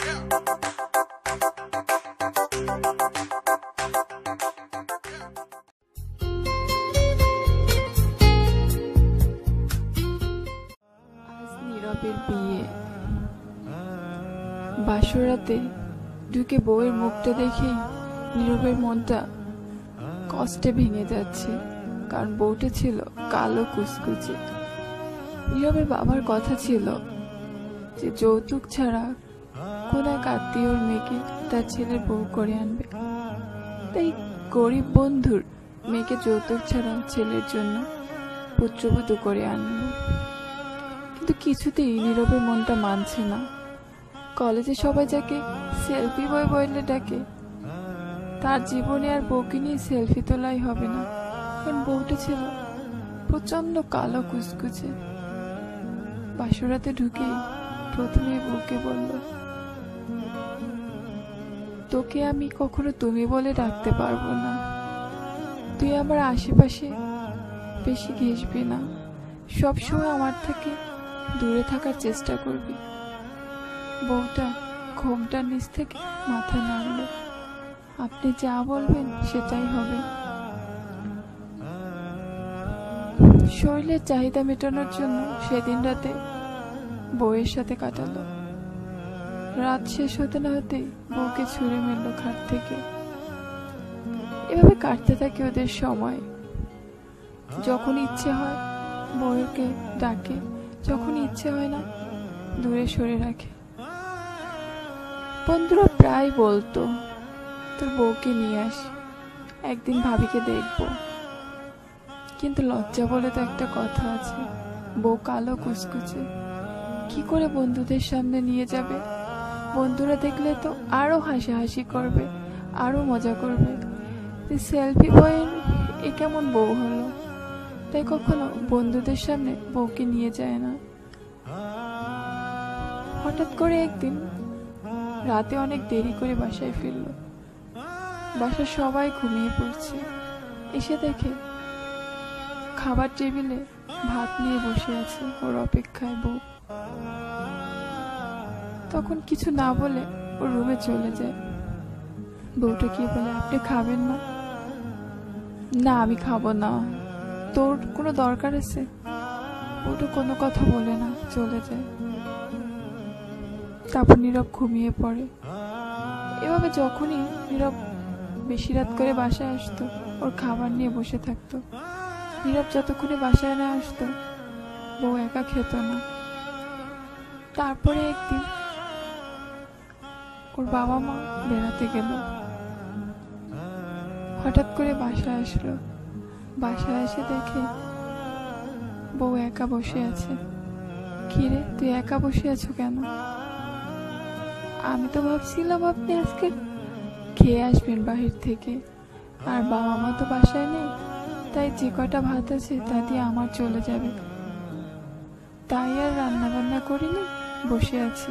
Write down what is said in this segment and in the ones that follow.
নীরবের বিয়ে। বাসরাতে ঢুকে বউয়ের মুখটা দেখেই নীরবের মনটা কষ্টে ভেঙে যাচ্ছে, কারণ বউটা ছিল কালো কুচকুচে। নীরবের বাবার কথা ছিল যে যৌতুক ছাড়া কোন এক আত্মীয়র মেয়েকে তার ছেলের বউ করে আনবে, তাই গরিব বন্ধুর মেয়েকে যৌতুক ছাড়া ছেলের জন্য পুত্রবধূ করে আনবে। কিন্তু কিছুতেই নীরবের মনটা মানছে না। কলেজে সবাই যাকে সেলফি বয় বলে ডাকে, তার জীবনে আর বউকে নিয়ে সেলফি তোলাই হবে না, কারণ বউটা ছিল প্রচন্ড কালো কুচকুচে। বাসরাতে ঢুকেই প্রথমে বউকে বলল, তোকে আমি কখনো তুমি বলে ডাকতে পারবো না, তুই আমার আশেপাশে বেশি ঘেসবি না, সবসময় আমার থেকে দূরে থাকার চেষ্টা করবি। বউটা ঘোমটার নিচ থেকে মাথা নাড়ল, আপনি যা বলবেন সেটাই হবে। শরীরের চাহিদা মেটানোর জন্য সেদিন রাতে বউয়ের সাথে কাটালো। রাত শেষ হতে না হতেই বউকে ছুঁড়ে মেরল খাট থেকে। এভাবে কাটতে থাকে ওদের সময়। যখন ইচ্ছে হয় বউকে ডাকে, যখন ইচ্ছে হয় না দূরে সরে রাখে। বন্ধুরা প্রায় বলতো, তোর বউকে নিয়ে আস, একদিন ভাবিকে দেখবো। কিন্তু লজ্জা বলে তো একটা কথা আছে, বউ কালো কুচকুচে, কি করে বন্ধুদের সামনে নিয়ে যাবে? বন্ধুরা দেখলে তো আরো হাসাহাসি করবে, আরো মজা করবে। সেলফি বয়ের এ কেমন বউ হলো? তাই কখনো বন্ধুদের সামনে বউকে নিয়ে যায় না। হঠাৎ করে একদিন রাতে অনেক দেরি করে বাসায় ফিরল। বাসার সবাই ঘুমিয়ে পড়ছে। এসে দেখে খাবার টেবিলে ভাত নিয়ে বসে আছে ওর অপেক্ষায় বউ। তখন কিছু না বলে ওর রুমে চলে যায়। বউটা কি বলে, আপনি খাবেন না? না আমি খাবো না, তোর কোনো দরকার আছে? বউটা কোনো কথা বলে না, চলে যায়। তারপর নীরব ঘুমিয়ে পড়ে। এভাবে যখনই নীরব বেশি রাত করে বাসায় আসতো, ওর খাবার নিয়ে বসে থাকতো। নীরব যতক্ষণে বাসায় না আসতো বউ একা খেত না। তারপরে একদিন ওর বাবা মা বেড়াতে গেল। হঠাৎ করে বাসায় আসলো। বাসায় এসে দেখে বউ একা বসে আছে। কিরে, তুই একা বসে আছো কেন? আমি তো ভাবছিলাম আপনি আজকে খেয়ে আসবেন বাহির থেকে, আর বাবা মা তো বাসায় নেই, তাই যে কটা ভাত আছে তা দিয়ে আমার চলে যাবে, তাই আর রান্না বান্না করিনি, বসে আছি।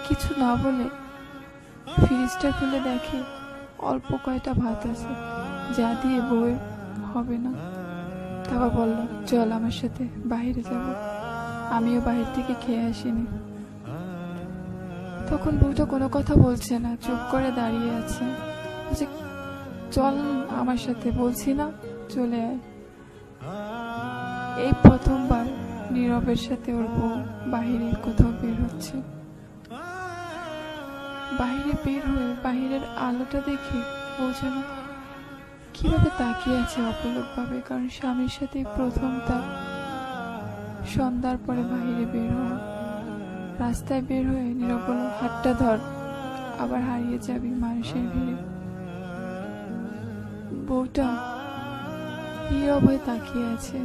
কিছু না বলে ফ্রিজটা খুলে দেখে অল্প কয়টা ভাত আছে, যা দিয়ে বউয়ের হবে না। তারপর বলল, চল আমার সাথে বাইরে যাব, আমিও বাহির থেকে খেয়ে আসিনি। তখন বউটা কোনো কথা বলছে না, চুপ করে দাঁড়িয়ে আছে। যে চল আমার সাথে, বলছি না, চলে আয়। এই প্রথমবার নীরবের সাথে ওর বউ বাহিরে কোথাও বের হচ্ছে। বাহিরে বের হয়ে বাহিরের আলোটা দেখে বউ যেন কিভাবে তাকিয়ে আছে অপলক ভাবে, কারণ স্বামীর সাথে প্রথম তার সন্ধ্যার পরে বাহিরে বের হওয়া। রাস্তায় বের হয়ে নীরব বলল, হাতটা ধর, আবার হারিয়ে যাবি মানুষের ভিড়ে। বউটা নীরব হয়ে তাকিয়ে আছে,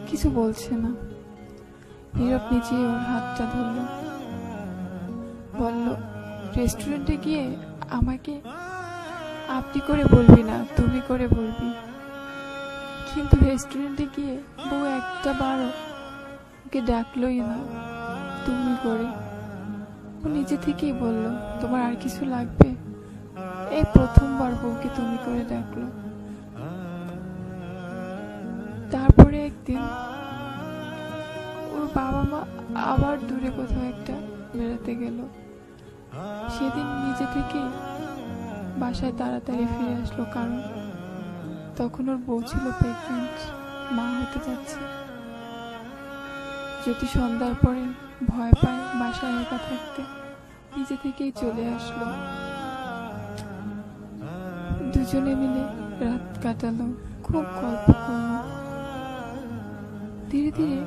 কিছু বলছে না। নীরব নিজেই ওর হাতটা ধরল, বলল, রেস্টুরেন্টে গিয়ে আমাকে আপনি করে বলবি না, তুমি করে বলবি। কিন্তু রেস্টুরেন্টে গিয়ে বউ একটা বারও ওকে ডাকলই না তুমি করে। ও নিজে থেকেই বলল, তোমার আর কিছু লাগবে? এই প্রথমবার বউকে তুমি করে ডাকলো। তারপরে একদিন ওর বাবা মা আবার দূরে কোথাও একটা বেড়াতে গেল। সেদিন নিজে থেকেই বাসায় তাড়াতাড়ি ফিরে আসলো, কারণ তখন ওর বউ ছিল প্রেগনেন্ট, মা হতে যাচ্ছে। যদি সন্ধ্যার পরে ভয় পায় বাসায় একা থাকতে, নিজে থেকেই চলে আসলো। দুজনে মিলে রাত কাটালো, খুব গল্প করলো। ধীরে ধীরে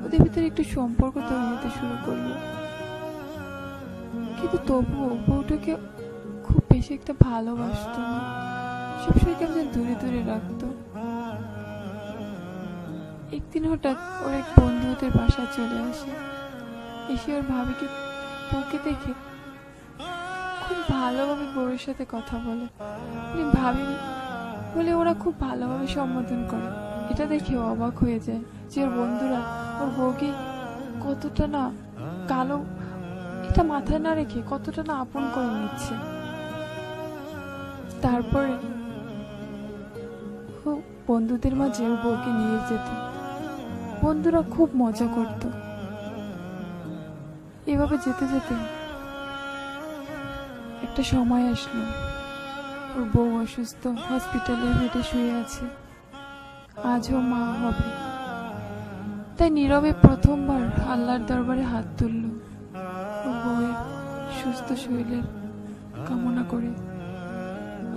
ওদের ভিতরে একটু সম্পর্ক তৈরি হতে শুরু করলো, কিন্তু তবুও বউটাকে খুব বেশি একটা ভালোবাসতো না, সবসময় কেমন দূরে দূরে রাখতো। একদিন হঠাৎ ওর এক বন্ধু ওদের বাসায় চলে আসে। এসে ওর ভাবিকে বউকে দেখে খুব ভালোভাবে বউয়ের সাথে কথা বলে। ভাবি বলে ওরা খুব ভালোভাবে সম্বোধন করে। এটা দেখে অবাক হয়ে যায় যে ওর বন্ধুরা ওর বউকে কতটা না কালো, এটা মাথায় না রেখে কতটা না আপন করে নিচ্ছে। তারপরে বন্ধুদের মাঝে ওর বউকে নিয়ে যেত, বন্ধুরা খুব মজা করত। এভাবে যেতে যেতে একটা সময় আসলো, ওর বউ অসুস্থ, হসপিটালের বেডে শুয়ে আছে, আজও মা হবে। তাই নীরবে প্রথমবার আল্লাহর দরবারে হাত তুলল ওর বউয়ের সুস্থ শরীরের কামনা করে।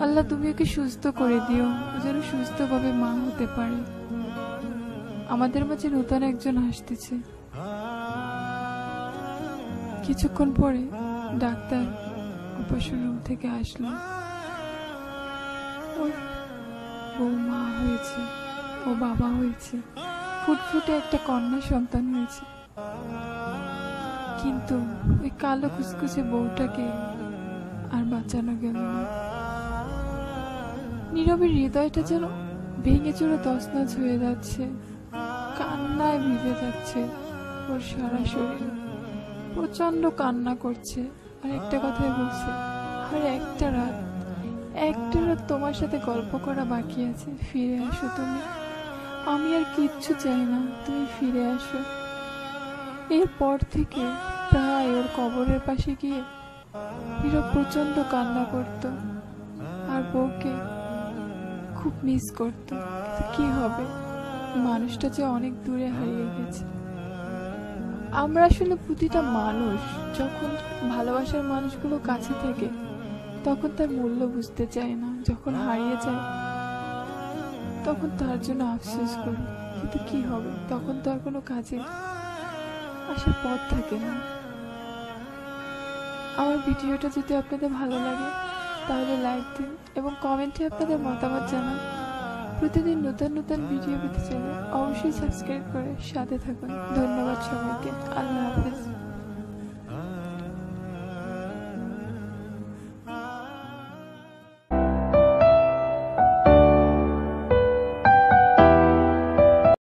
আল্লাহ তুমি ওকে সুস্থ করে দিও, ও যেন সুস্থভাবে মা হতে পারে। আমাদের মাঝে নতুন একজন আসতেছে। কিছুক্ষণ পরে ডাক্তার অপারেশন রুম থেকে আসলো। ওর বউ মা হয়েছে, ও বাবা হয়েছে, ফুটফুটে একটা কন্যা সন্তান হয়েছে। কিন্তু ওই কালো কুচকুচে বউটাকে আর বাঁচানো গেল না। নীরবের হৃদয়টা যেন ভেঙে চুরে তছনছ হয়ে যাচ্ছে, কান্নায় ভিজে যাচ্ছে ওর সারা শরীর, প্রচন্ড কান্না করছে। আর একটা কথাই বলছে, আর একটা রাত তোমার সাথে গল্প করা বাকি আছে, ফিরে আসো তুমি, আমি আর কিচ্ছু চাই না, তুমি ফিরে আসো। এরপর থেকে প্রায় ওর কবরের পাশে গিয়ে নীরব প্রচন্ড কান্না করত আর বউকে খুব মিস করত। কি হবে, মানুষটা যে অনেক দূরে হারিয়ে গেছে। আমরা আসলে প্রতিটা মানুষ যখন ভালোবাসার মানুষগুলো কাছে থাকে তখন তার মূল্য বুঝতে চায় না, যখন হারিয়ে যায় তখন তার জন্য আফসোস করি। কিন্তু কি হবে, তখন তো আর কোনো কাজে আসার পথ থাকে না। আমার ভিডিওটা যদি আপনাদের ভালো লাগে তাহলে লাইক দিন এবং কমেন্টে আপনাদের মতামত জানান। প্রতিদিন নতুন নতুন ভিডিও পেতে চাইলে অবশ্যই সাবস্ক্রাইব করে সাথে থাকুন। ধন্যবাদ সবাইকে। আল্লাহ হাফেজ।